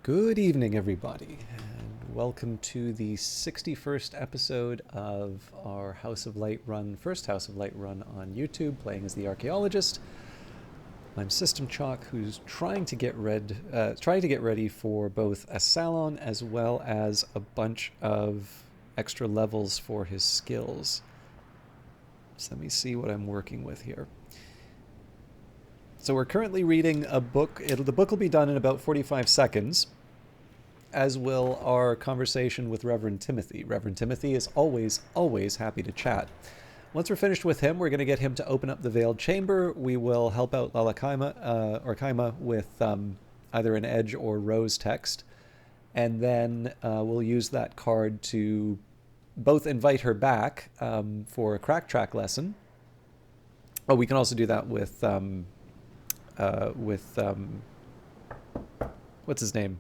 Good evening, everybody, and welcome to the 61st episode of our House of Light run, first House of Light run on YouTube, playing as the archaeologist. I'm System Chalk, who's trying to get ready for both a salon as well as a bunch of extra levels for his skills. So let me see what I'm working with here. So we're currently reading a book. The book will be done in about 45 seconds, as will our conversation with Reverend Timothy. Reverend Timothy is always happy to chat. Once we're finished with him, we're going to get him to open up the Veiled Chamber. We will help out Kaima with either an Edge or Rose text, and then we'll use that card to both invite her back for a crack track lesson. Oh, we can also do that with what's his name?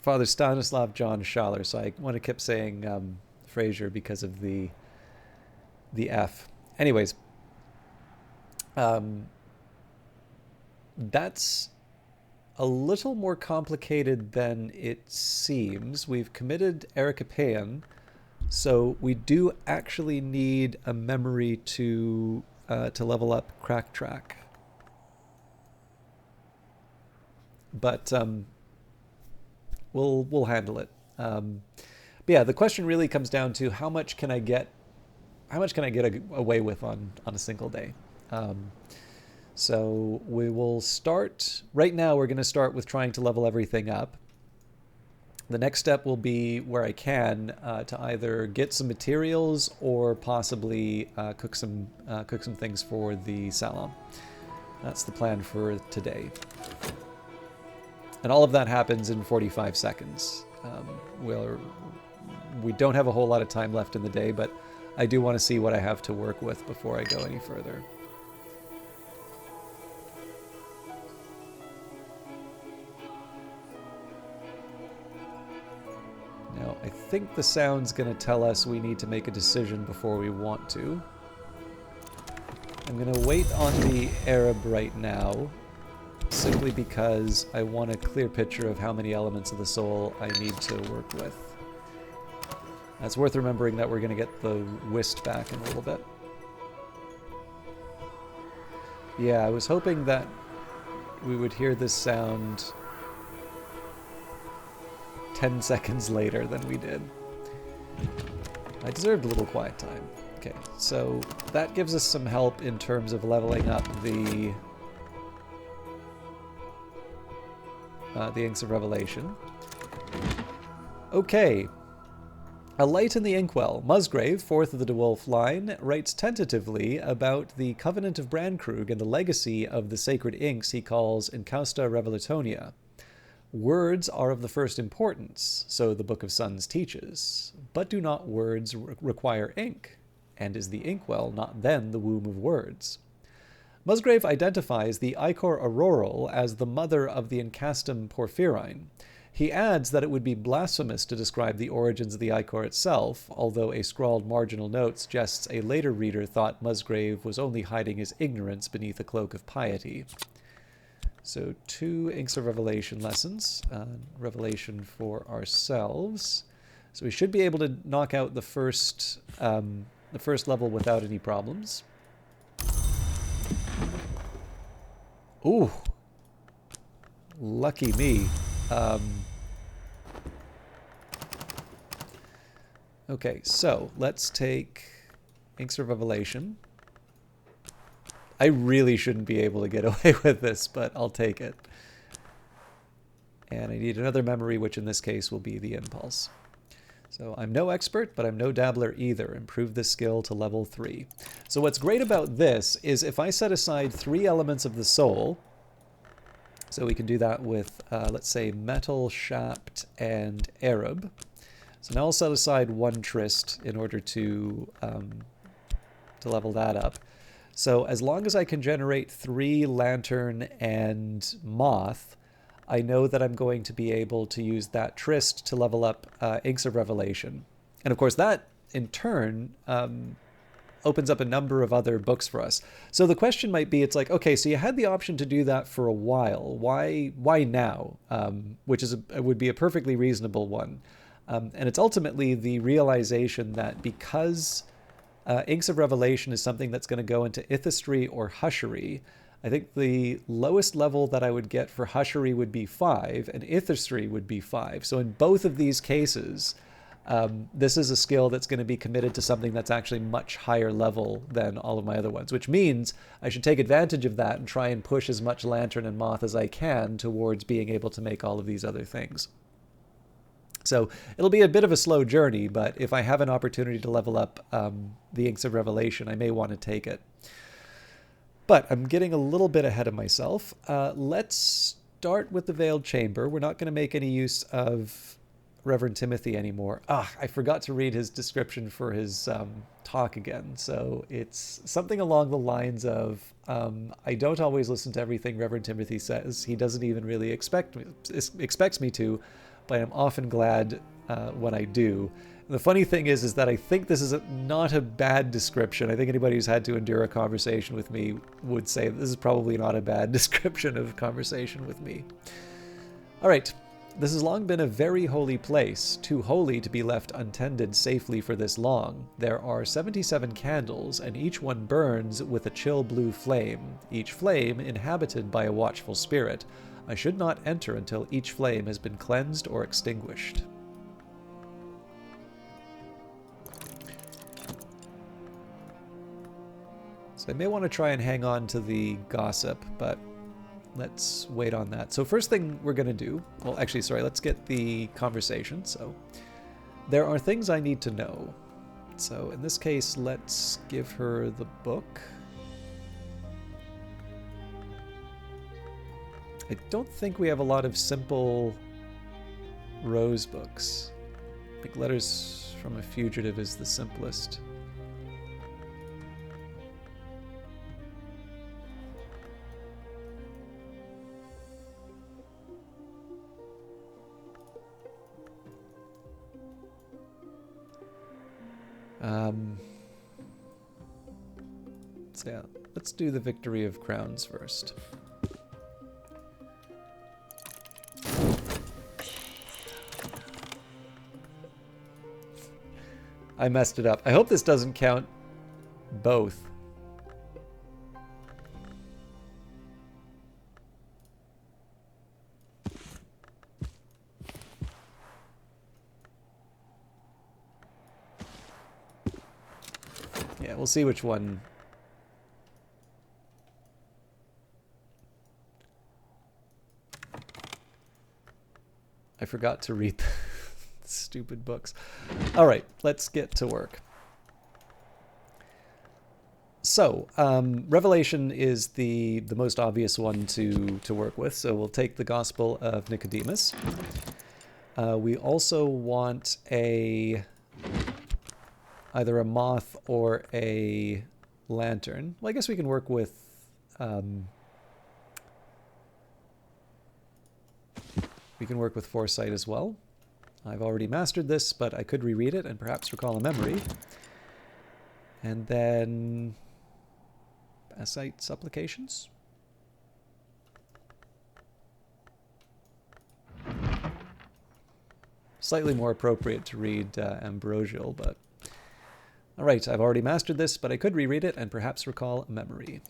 Father Stanislav John Schaller. So I want to keep saying Fraser because of the F. Anyways, that's a little more complicated than it seems. We've committed Ericapean, so we do actually need a memory to level up Crack Track. But we'll handle it. But yeah, the question really comes down to how much can I get away with on a single day. So we will start right now. We're going to start with trying to level everything up. The next step will be where I can to either get some materials or possibly cook some things for the salon. That's the plan for today. And all of that happens in 45 seconds. We don't have a whole lot of time left in the day, but I do want to see what I have to work with before I go any further. Now, I think the sound's going to tell us we need to make a decision before we want to. I'm going to wait on the Arab right now, simply because I want a clear picture of how many elements of the soul I need to work with. It's worth remembering that we're going to get the whist back in a little bit. Yeah, I was hoping that we would hear this sound 10 seconds later than we did. I deserved a little quiet time. Okay, so that gives us some help in terms of leveling up the Inks of Revelation. Okay. A Light in the Inkwell. Musgrave, 4th of the DeWolf line, writes tentatively about the Covenant of Brandkrug and the legacy of the sacred inks he calls Incausta Revelatonia. Words are of the first importance, so the Book of Suns teaches, but do not words require ink? And is the inkwell not then the womb of words? Musgrave identifies the Ichor Auroral as the mother of the Incastum Porphyrine. He adds that it would be blasphemous to describe the origins of the Ichor itself, although a scrawled marginal note suggests a later reader thought Musgrave was only hiding his ignorance beneath a cloak of piety. So 2 Inks of Revelation lessons, Revelation for ourselves. So we should be able to knock out the first level without any problems. Ooh, lucky me. Okay, so let's take Inks of Revelation. I really shouldn't be able to get away with this, but I'll take it. And I need another memory, which in this case will be the Impulse. So I'm no expert, but I'm no dabbler either. Improve this skill to level 3. So what's great about this is if I set aside 3 elements of the soul, so we can do that with, let's say, Metal, Shapt, and Arab. So now I'll set aside 1 Trist in order to level that up. So as long as I can generate 3 Lantern and Moth, I know that I'm going to be able to use that Trist to level up Inks of Revelation. And of course that, in turn, opens up a number of other books for us. So the question might be, it's like, okay, so you had the option to do that for a while. Why now? Which would be a perfectly reasonable one. And it's ultimately the realization that because Inks of Revelation is something that's going to go into Ithistry or Hushery, I think the lowest level that I would get for Hushery would be 5, and Ithistry would be 5. So in both of these cases, this is a skill that's going to be committed to something that's actually much higher level than all of my other ones, which means I should take advantage of that and try and push as much Lantern and Moth as I can towards being able to make all of these other things. So it'll be a bit of a slow journey, but if I have an opportunity to level up the Inks of Revelation, I may want to take it. But I'm getting a little bit ahead of myself. Let's start with the Veiled Chamber. We're not going to make any use of Reverend Timothy anymore. I forgot to read his description for his talk again. So it's something along the lines of, I don't always listen to everything Reverend Timothy says. He doesn't even really expects me to, but I'm often glad when I do. And the funny thing is that I think this is not a bad description. I think anybody who's had to endure a conversation with me would say this is probably not a bad description of conversation with me. All right. This has long been a very holy place, too holy to be left untended safely for this long. There are 77 candles, and each one burns with a chill blue flame, each flame inhabited by a watchful spirit. I should not enter until each flame has been cleansed or extinguished. So I may want to try and hang on to the gossip, but let's wait on that. So first thing we're going to do, well, actually, sorry, let's get the conversation. So there are things I need to know. So in this case, let's give her the book. I don't think we have a lot of simple Rose books. I think Letters from a Fugitive is the simplest. So yeah, let's do the Victory of Crowns first. I messed it up. I hope this doesn't count both. Yeah, we'll see which one. I forgot to read the stupid books. All right, let's get to work. So, Revelation is the most obvious one to work with, so we'll take the Gospel of Nicodemus. We also want either a moth or a lantern. Well, I guess we can work with foresight as well. I've already mastered this, but I could reread it and perhaps recall a memory. And then Asite Supplications. Slightly more appropriate to read Ambrosial, but all right, I've already mastered this, but I could reread it and perhaps recall a memory.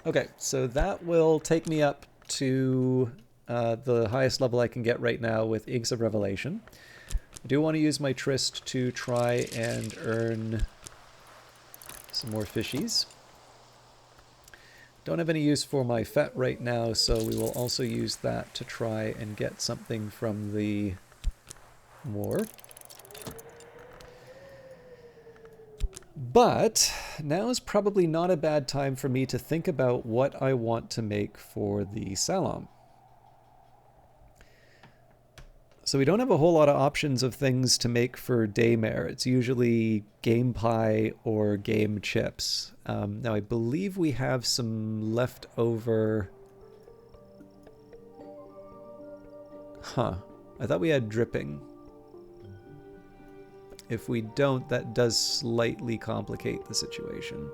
Okay, so that will take me up to the highest level I can get right now with Inks of Revelation. I do want to use my Tryst to try and earn some more fishies. Don't have any use for my Fet right now, so we will also use that to try and get something from the Moor. But now is probably not a bad time for me to think about what I want to make for the Salom. So we don't have a whole lot of options of things to make for Daymare. It's usually game pie or game chips. Now I believe we have some leftover... I thought we had dripping. If we don't, that does slightly complicate the situation.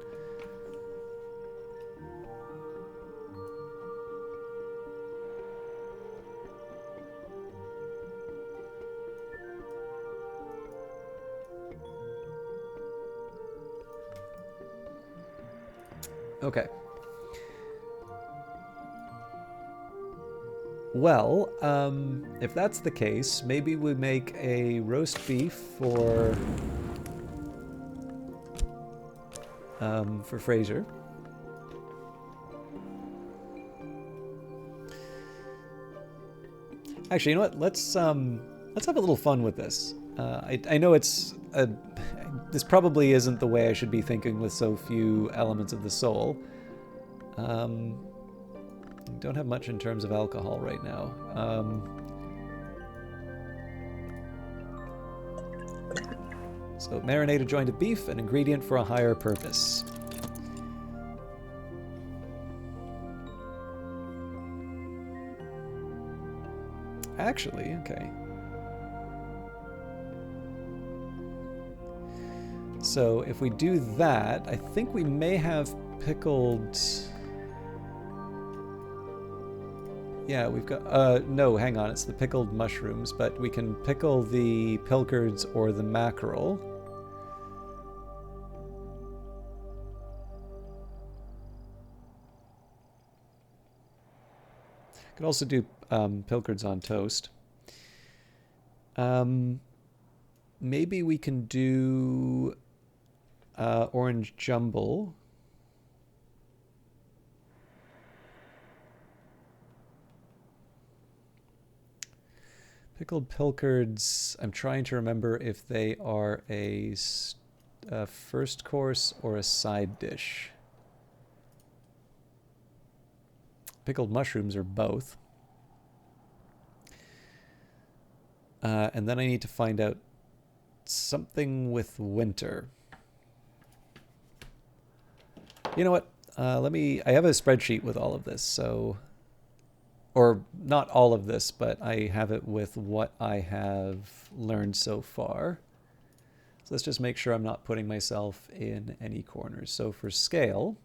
Okay. Well, if that's the case, maybe we make a roast beef for Fraser. Actually, you know what? Let's have a little fun with this. I know this probably isn't the way I should be thinking with so few elements of the soul. Don't have much in terms of alcohol right now. So marinated jointed beef, an ingredient for a higher purpose. Actually, okay. So if we do that, I think we may have pickled... Yeah, we've got... no, hang on, it's the pickled mushrooms, but we can pickle the pilchards or the mackerel. Could also do pilchards on toast. Maybe we can do orange jumble. Pickled pilchards, I'm trying to remember if they are a first course or a side dish. Pickled mushrooms are both. And then I need to find out something with winter. You know what? I have a spreadsheet with all of this, so... Or not all of this, but I have it with what I have learned so far. So let's just make sure I'm not putting myself in any corners. So for scale,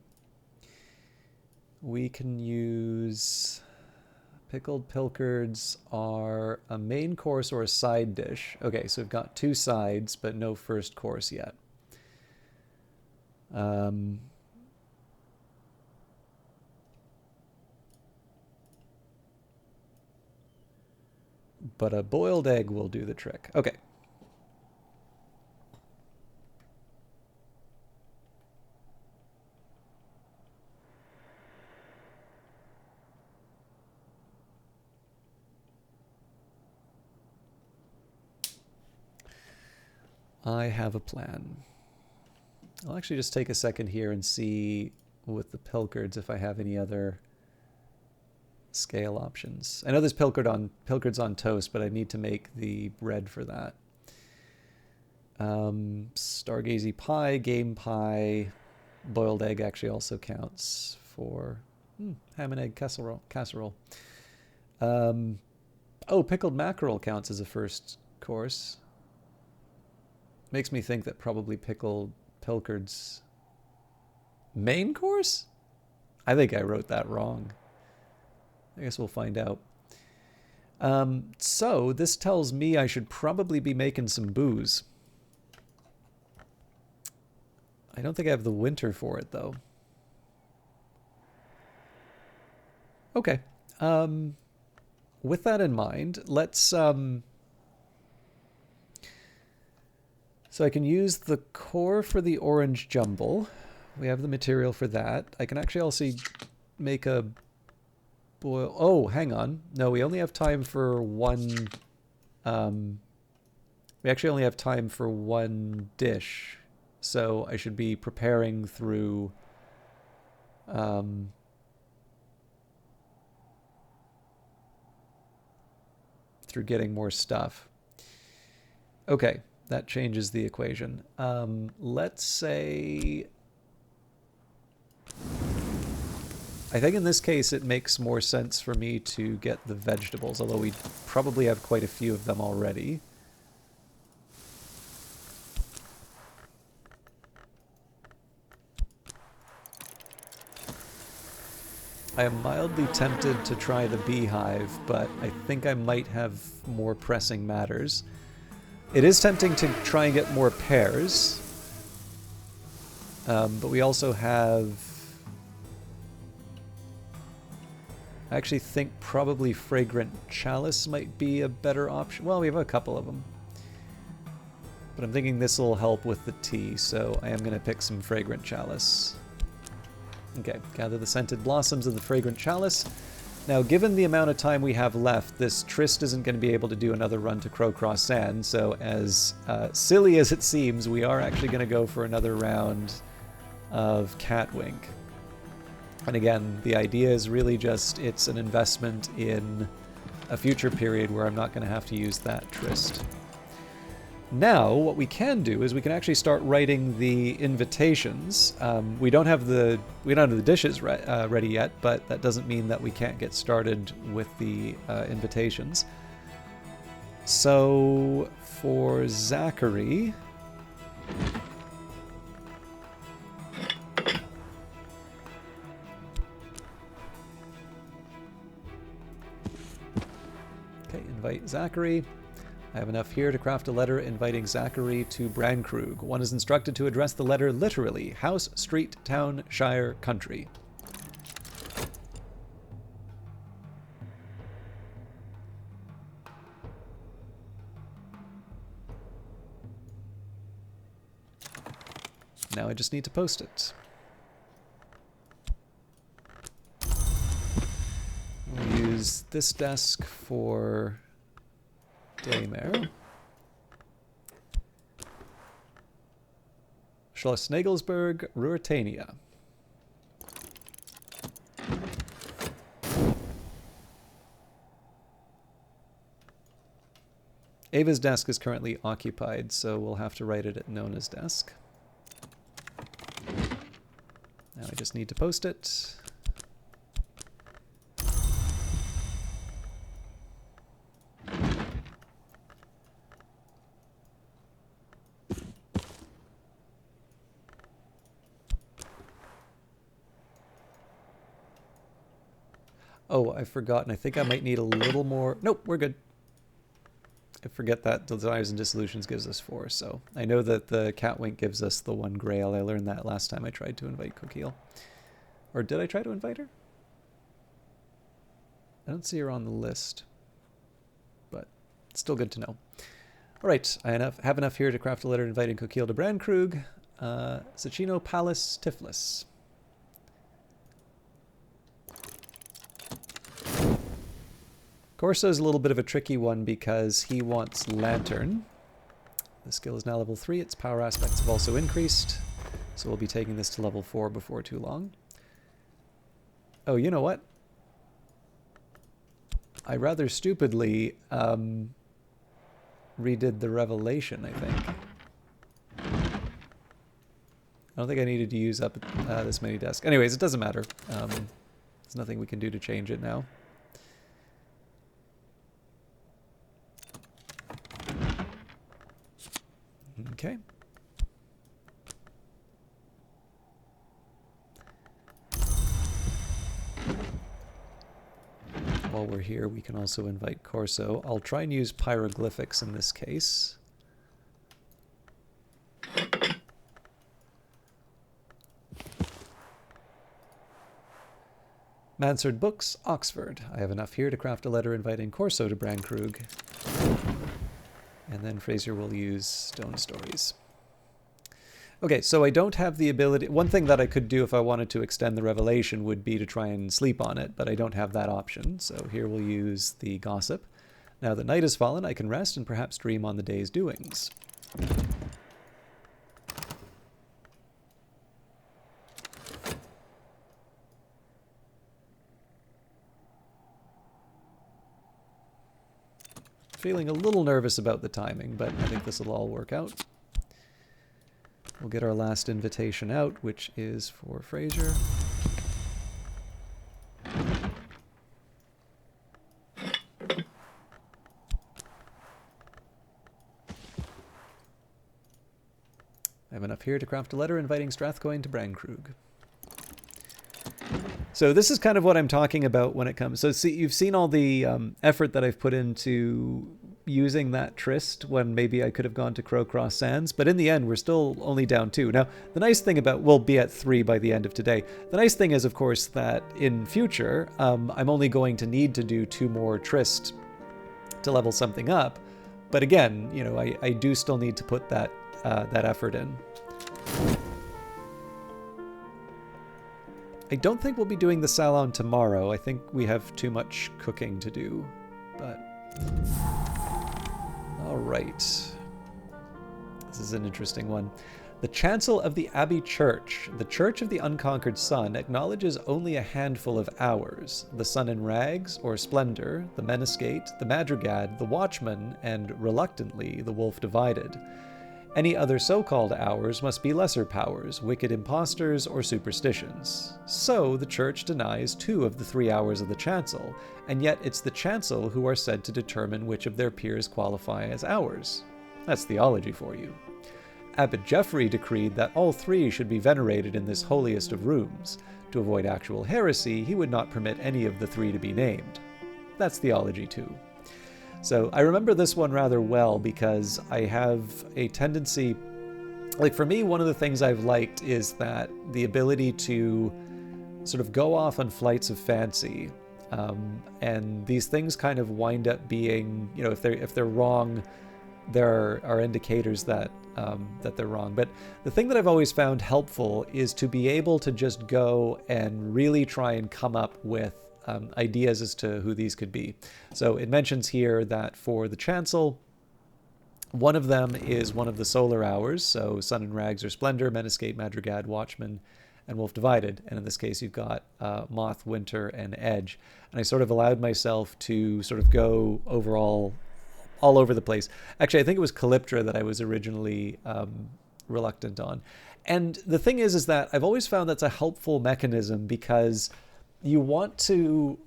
we can use pickled pilchards are a main course or a side dish. Okay, so we've got 2 sides, but no first course yet. But a boiled egg will do the trick. Okay. I have a plan. I'll actually just take a second here and see with the pilchards if I have any other scale options. I know there's pilchards on toast, but I need to make the bread for that. Stargazy pie, game pie, boiled egg actually also counts for ham and egg casserole. Oh, pickled mackerel counts as a first course. Makes me think that probably pickled pilchards main course? I think I wrote that wrong. I guess we'll find out. So this tells me I should probably be making some booze. I don't think I have the winter for it, though. Okay. With that in mind, let's... So I can use the core for the orange jumble. We have the material for that. I can actually also make a boil... Oh, hang on. No, we only have time for one... we actually only have time for one dish. So I should be preparing through... through getting more stuff. Okay. That changes the equation. Let's say... I think in this case it makes more sense for me to get the vegetables, although we probably have quite a few of them already. I am mildly tempted to try the beehive, but I think I might have more pressing matters. It is tempting to try and get more pears, but we also have... I actually think probably fragrant chalice might be a better option. Well, we have a couple of them. But I'm thinking this will help with the tea, so I am going to pick some fragrant chalice. Okay, gather the scented blossoms of the fragrant chalice. Now, given the amount of time we have left, this tryst isn't going to be able to do another run to Crowcross Sand, so as silly as it seems, we are actually going to go for another round of Catwink. And again, the idea is really just it's an investment in a future period where I'm not going to have to use that tryst. Now, what we can do is we can actually start writing the invitations. We don't have the dishes ready yet, but that doesn't mean that we can't get started with the invitations. So for Zachary, okay, invite Zachary. I have enough here to craft a letter inviting Zachary to Brankrug. One is instructed to address the letter literally: house, street, town, shire, country. Now I just need to post it. We'll use this desk for Daymare. Schloss Nagelsberg, Ruritania. Ava's desk is currently occupied, so we'll have to write it at Nona's desk. Now I just need to post it. Oh, I've forgotten. I think I might need a little more. Nope, we're good. I forget that Desires and Dissolutions gives us 4, so I know that the Catwink gives us the 1 Grail. I learned that last time I tried to invite Coquille. Or did I try to invite her? I don't see her on the list, but it's still good to know. All right, I have enough here to craft a letter inviting Coquille to Brankrug. Sacchino Palace, Tiflis. Corso's a little bit of a tricky one because he wants Lantern. The skill is now level 3. Its power aspects have also increased. So we'll be taking this to level 4 before too long. Oh, you know what? I rather stupidly redid the Revelation, I think. I don't think I needed to use up this many desks. Anyways, it doesn't matter. There's nothing we can do to change it now. Okay. While we're here, we can also invite Corso. I'll try and use pyroglyphics in this case. Mansard Books, Oxford. I have enough here to craft a letter inviting Corso to Brankrug. And then Fraser will use Stone Stories. Okay, so I don't have the ability... One thing that I could do if I wanted to extend the Revelation would be to try and sleep on it, but I don't have that option. So here we'll use the Gossip. Now that night has fallen, I can rest and perhaps dream on the day's doings. Feeling a little nervous about the timing, but I think this will all work out. We'll get our last invitation out, which is for Fraser. I have enough here to craft a letter inviting Strathcoin to Brankrug. So this is kind of what I'm talking about when it comes. So see, you've seen all the effort that I've put into using that tryst when maybe I could have gone to Crowcross Sands, but in the end, we're still only down 2. Now, the nice thing about we'll be at 3 by the end of today. The nice thing is, of course, that in future, I'm only going to need to do 2 more tryst to level something up. But again, you know, I do still need to put that that effort in. I don't think we'll be doing the salon tomorrow. I think we have too much cooking to do, but... All right. This is an interesting one. The chancel of the Abbey Church, the Church of the Unconquered Sun, acknowledges only a handful of hours: the sun in rags or splendor, the menascate, the madrigad, the watchman, and, reluctantly, the wolf divided. Any other so-called hours must be lesser powers, wicked impostors, or superstitions. So the Church denies 2 of the 3 hours of the chancel, and yet it's the chancel who are said to determine which of their peers qualify as hours. That's theology for you. Abbot Geoffrey decreed that all 3 should be venerated in this holiest of rooms. To avoid actual heresy, he would not permit any of the 3 to be named. That's theology too. So I remember this one rather well because I have a tendency, like for me, one of the things I've liked is that the ability to sort of go off on flights of fancy, and these things kind of wind up being, you know, if they're wrong, there are indicators that that they're wrong. But the thing that I've always found helpful is to be able to just go and really try and come up with ideas as to who these could be. So it mentions here that for the chancel, one of them is one of the solar hours, so sun and rags or splendor, menascate, madrigad, watchman, and wolf divided. And in this case, you've got moth, winter, and edge. And I sort of allowed myself to sort of go overall all over the place. Actually, I think it was Calyptra that I was originally reluctant on. And the thing is that I've always found that's a helpful mechanism because you want to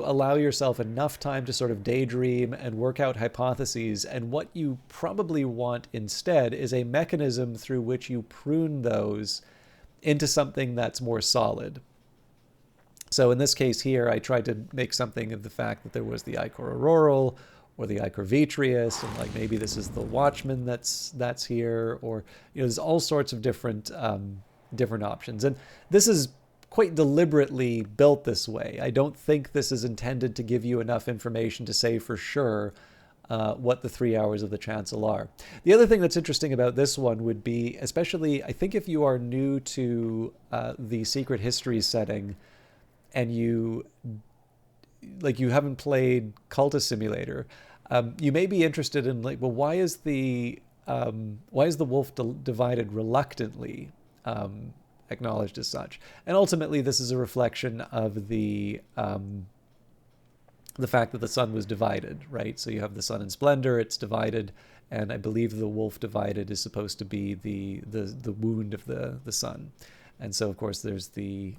allow yourself enough time to sort of daydream and work out hypotheses, and what you probably want instead is a mechanism through which you prune those into something that's more solid. So in this case here, I tried to make something of the fact that there was the ichor auroral or the ichor vitreous, and like maybe this is the watchman that's here, or you know, there's all sorts of different different options, and this is quite deliberately built this way. I don't think this is intended to give you enough information to say for sure what the 3 hours of the chancel are. The other thing that's interesting about this one would be, especially I think if you are new to the Secret History setting and you haven't played Cultist Simulator, you may be interested in like, well, why is the wolf divided reluctantly acknowledged as such? And ultimately, this is a reflection of the fact that the sun was divided, right? So you have the sun in splendor, it's divided, and I believe the wolf divided is supposed to be the wound of the sun. And so, of course, there's the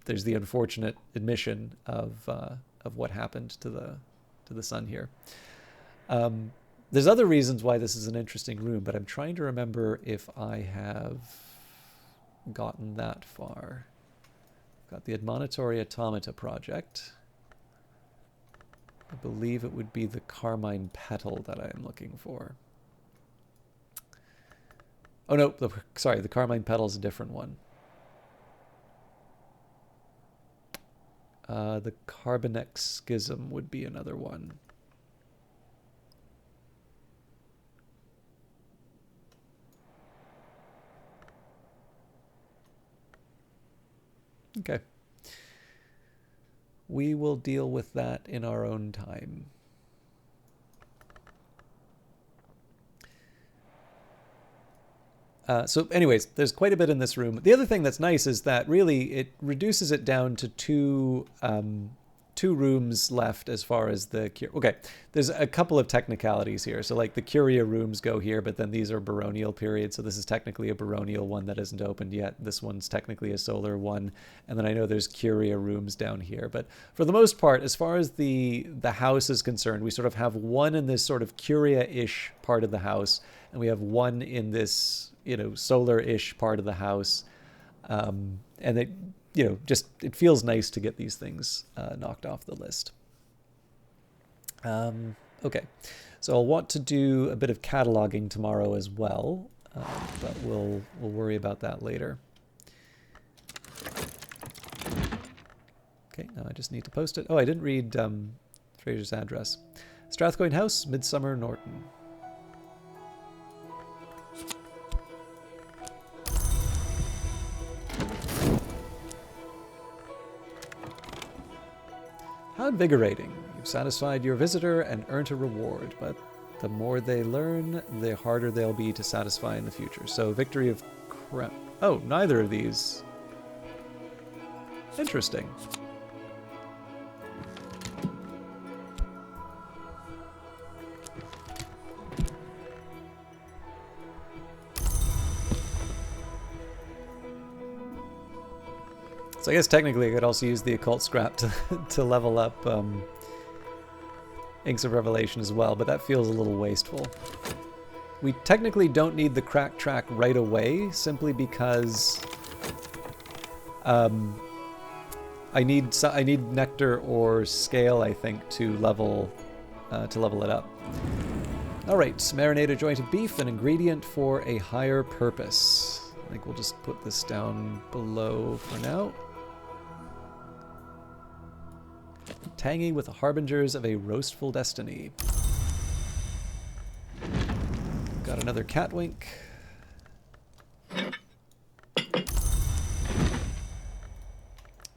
there's the unfortunate admission of what happened to the sun here. There's other reasons why this is an interesting room, but I'm trying to remember if I have gotten that far. I've got the Admonitory Automata project. I believe it would be the Carmine Petal that I'm looking for. Oh no, sorry, the Carmine Petal is a different one. The Carbonex Schism would be another one. Okay. We will deal with that in our own time. So anyways, there's quite a bit in this room. The other thing that's nice is that really it reduces it down to two rooms left as far as the... Okay, there's a couple of technicalities here. So like the Curia rooms go here, but then these are baronial periods. So this is technically a baronial one that isn't opened yet. This one's technically a solar one. And then I know there's Curia rooms down here. But for the most part, as far as the house is concerned, we sort of have one in this sort of Curia-ish part of the house, and we have one in this, you know, solar-ish part of the house. And it, just it feels nice to get these things knocked off the list. Okay, so I'll want to do a bit of cataloging tomorrow as well, but we'll worry about that later. Okay, now I just need to post it. Oh, I didn't read Fraser's address. Strathcoyne House, Midsummer Norton. How invigorating. You've satisfied your visitor and earned a reward, but the more they learn, the harder they'll be to satisfy in the future. So, Victory of Crown. Oh, neither of these. Interesting. So I guess technically I could also use the occult scrap to level up Inks of Revelation as well, but that feels a little wasteful. We technically don't need the crack track right away, simply because I need nectar or scale, I think, to level it up. All right, marinated joint of beef, an ingredient for a higher purpose. I think we'll just put this down below for now. Tangy with the harbingers of a roastful destiny. Got another cat wink.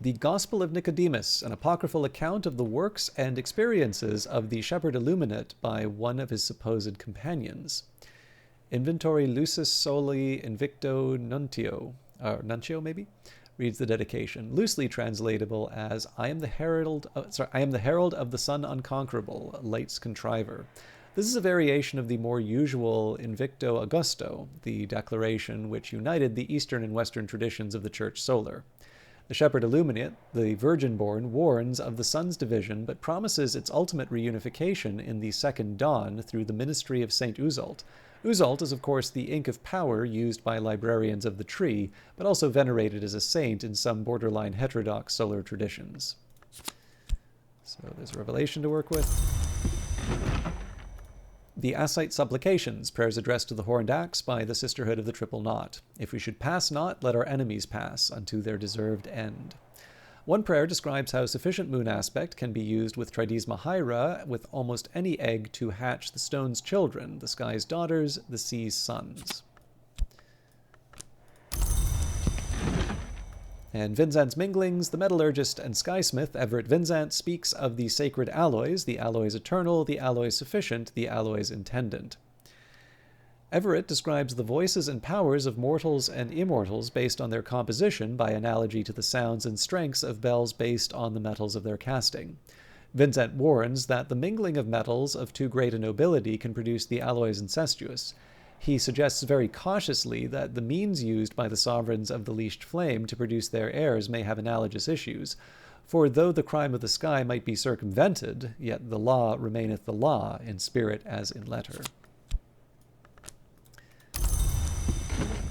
The Gospel of Nicodemus, an apocryphal account of the works and experiences of the shepherd illuminate by one of his supposed companions. Inventory lucis soli invicto nuntio, or nuncio maybe, reads the dedication, loosely translatable as I am the herald of the sun unconquerable, light's contriver. This is a variation of the more usual Invicto Augusto, the declaration which united the Eastern and Western traditions of the Church Solar. The Shepherd Illuminate, the Virgin-born, warns of the sun's division, but promises its ultimate reunification in the second dawn through the ministry of Saint Uzalt. Uzalt is, of course, the ink of power used by librarians of the tree, but also venerated as a saint in some borderline heterodox solar traditions. So there's a revelation to work with. The Assite Supplications, prayers addressed to the Horned Axe by the Sisterhood of the Triple Knot. If we should pass not, let our enemies pass, unto their deserved end. One prayer describes how sufficient moon aspect can be used with Tridesma Hira with almost any egg to hatch the stone's children, the sky's daughters, the sea's sons. And Vinzant's Minglings, the metallurgist and skysmith Everett Vinzant speaks of the sacred alloys, the alloys eternal, the alloys sufficient, the alloys intendant. Everett describes the voices and powers of mortals and immortals based on their composition by analogy to the sounds and strengths of bells based on the metals of their casting. Vincent warns that the mingling of metals of too great a nobility can produce the alloys incestuous. He suggests very cautiously that the means used by the sovereigns of the leashed flame to produce their heirs may have analogous issues. For though the crime of the sky might be circumvented, yet the law remaineth the law, in spirit as in letter.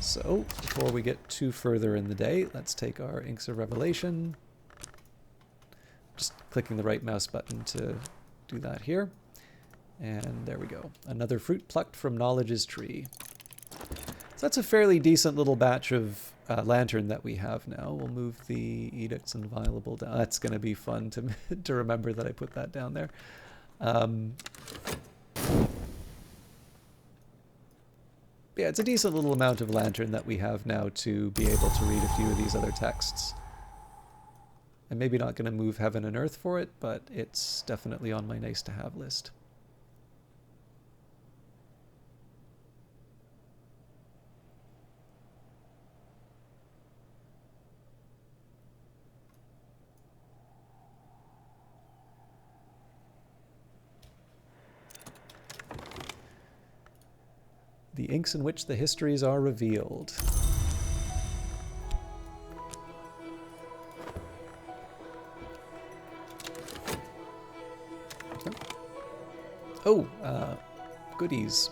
So, before we get too further in the day, let's take our Inks of Revelation. Just clicking the right mouse button to do that here. And there we go. Another fruit plucked from knowledge's tree. So that's a fairly decent little batch of lantern that we have now. We'll move the edicts inviolable down. That's going to be fun to remember that I put that down there. Yeah, it's a decent little amount of lantern that we have now to be able to read a few of these other texts. I'm maybe not going to move heaven and earth for it, but it's definitely on my nice to have list. The inks in which the histories are revealed. Oh, goodies.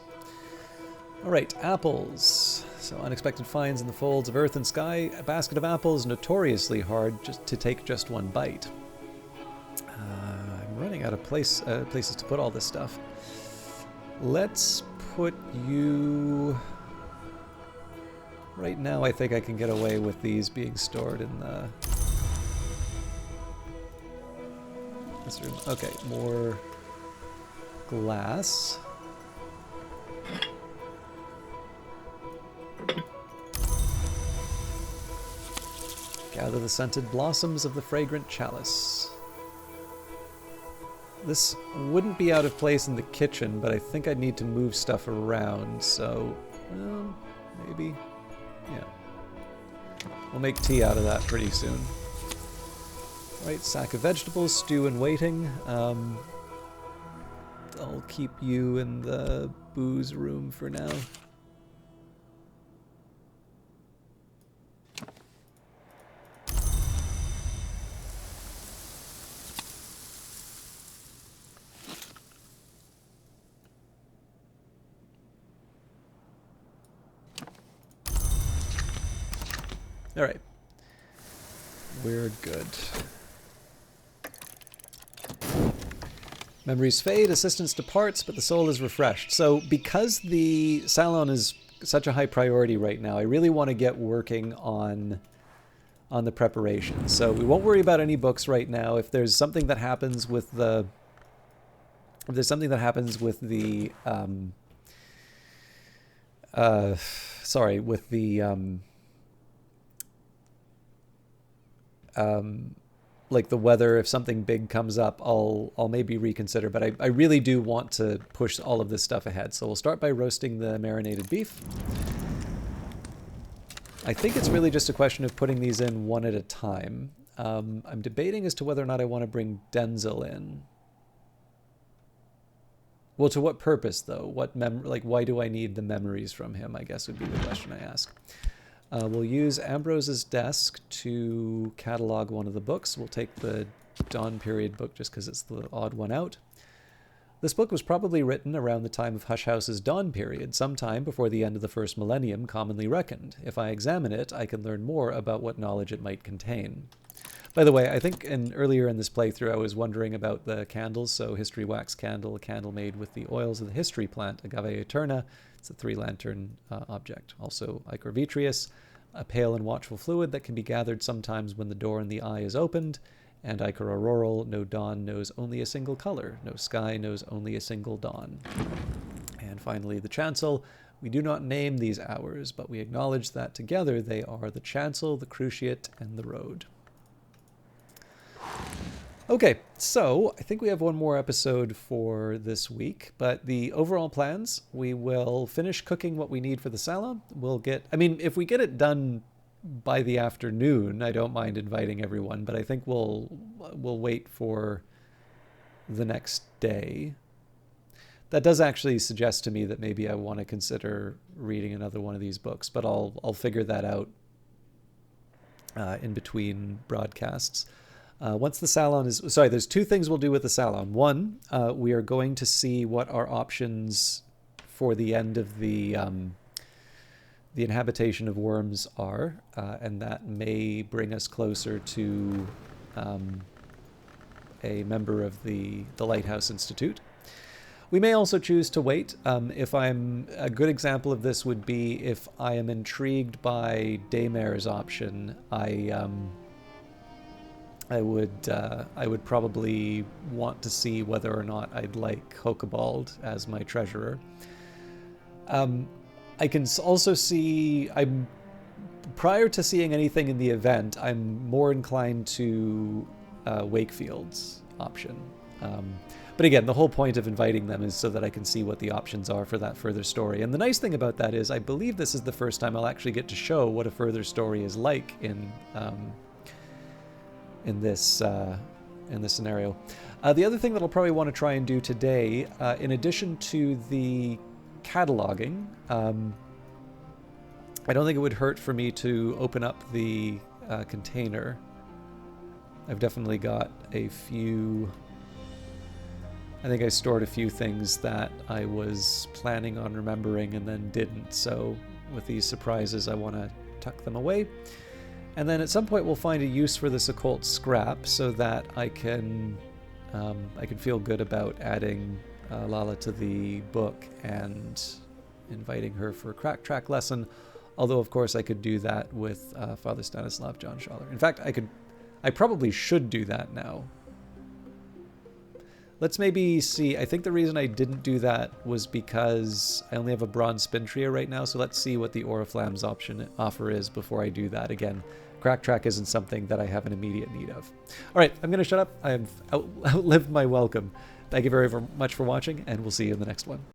All right, apples. So unexpected finds in the folds of earth and sky. A basket of apples, notoriously hard just to take just one bite. I'm running out of places to put all this stuff. Let's put you... Right now I think I can get away with these being stored in the... this room. Okay, more glass. Gather the scented blossoms of the fragrant chalice. This wouldn't be out of place in the kitchen, but I think I'd need to move stuff around, so... well, maybe... yeah. We'll make tea out of that pretty soon. Right, sack of vegetables, stew in waiting. I'll keep you in the booze room for now. All right. We're good. Memories fade, assistance departs, but the soul is refreshed. So because the salon is such a high priority right now, I really want to get working on the preparation. So we won't worry about any books right now. If there's something that happens with the... if there's something that happens with the... sorry, with the... like the weather, if something big comes up, I'll maybe reconsider, but I really do want to push all of this stuff ahead. So we'll start by roasting the marinated beef. I think it's really just a question of putting these in one at a time. I'm debating as to whether or not I want to bring Denzel in. Well, to what purpose though? What like why do I need the memories from him, I guess would be the question I ask. We'll use Ambrose's desk to catalog one of the books. We'll take the Dawn Period book just because it's the odd one out. This book was probably written around the time of Hush House's Dawn Period, sometime before the end of the first millennium, commonly reckoned. If I examine it, I can learn more about what knowledge it might contain. By the way, I think earlier in this playthrough I was wondering about the candles. So History Wax Candle, a candle made with the oils of the history plant, Agave Eterna. It's a 3-lantern object. Also Ichor Vitreous, a pale and watchful fluid that can be gathered sometimes when the door in the eye is opened. And Ichor Auroral, no dawn knows only a single color. No sky knows only a single dawn. And finally the chancel. We do not name these hours, but we acknowledge that together they are the chancel, the cruciate, and the road. Okay, so I think we have one more episode for this week, but the overall plans, we will finish cooking what we need for the salon. We'll get, I mean, if we get it done by the afternoon, I don't mind inviting everyone, but I think we'll wait for the next day. That does actually suggest to me that maybe I want to consider reading another one of these books, but I'll figure that out in between broadcasts. Once the salon is... sorry, there's two things we'll do with the salon. One, we are going to see what our options for the end of the inhabitation of worms are, and that may bring us closer to a member of the Lighthouse Institute. We may also choose to wait. If I'm... a good example of this would be if I am intrigued by Daymare's option, I would probably want to see whether or not I'd like Hokebald as my treasurer. I can also see... prior to seeing anything in the event, I'm more inclined to Wakefield's option. But again, the whole point of inviting them is so that I can see what the options are for that further story. And the nice thing about that is I believe this is the first time I'll actually get to show what a further story is like in this scenario. The other thing that I'll probably want to try and do today, in addition to the cataloging, I don't think it would hurt for me to open up the container. I've definitely got a few... I think I stored a few things that I was planning on remembering and then didn't, so with these surprises, I want to tuck them away. And then at some point we'll find a use for this occult scrap so that I can feel good about adding Lala to the book and inviting her for a crack track lesson. Although, of course, I could do that with Father Stanislav John Schaller. In fact, I probably should do that now. Let's maybe see. I think the reason I didn't do that was because I only have a bronze spin trio right now, so let's see what the Oriflamme's offer is before I do that. Again, crack track isn't something that I have an immediate need of. All right, I'm going to shut up. I've outlived my welcome. Thank you very much for watching, and we'll see you in the next one.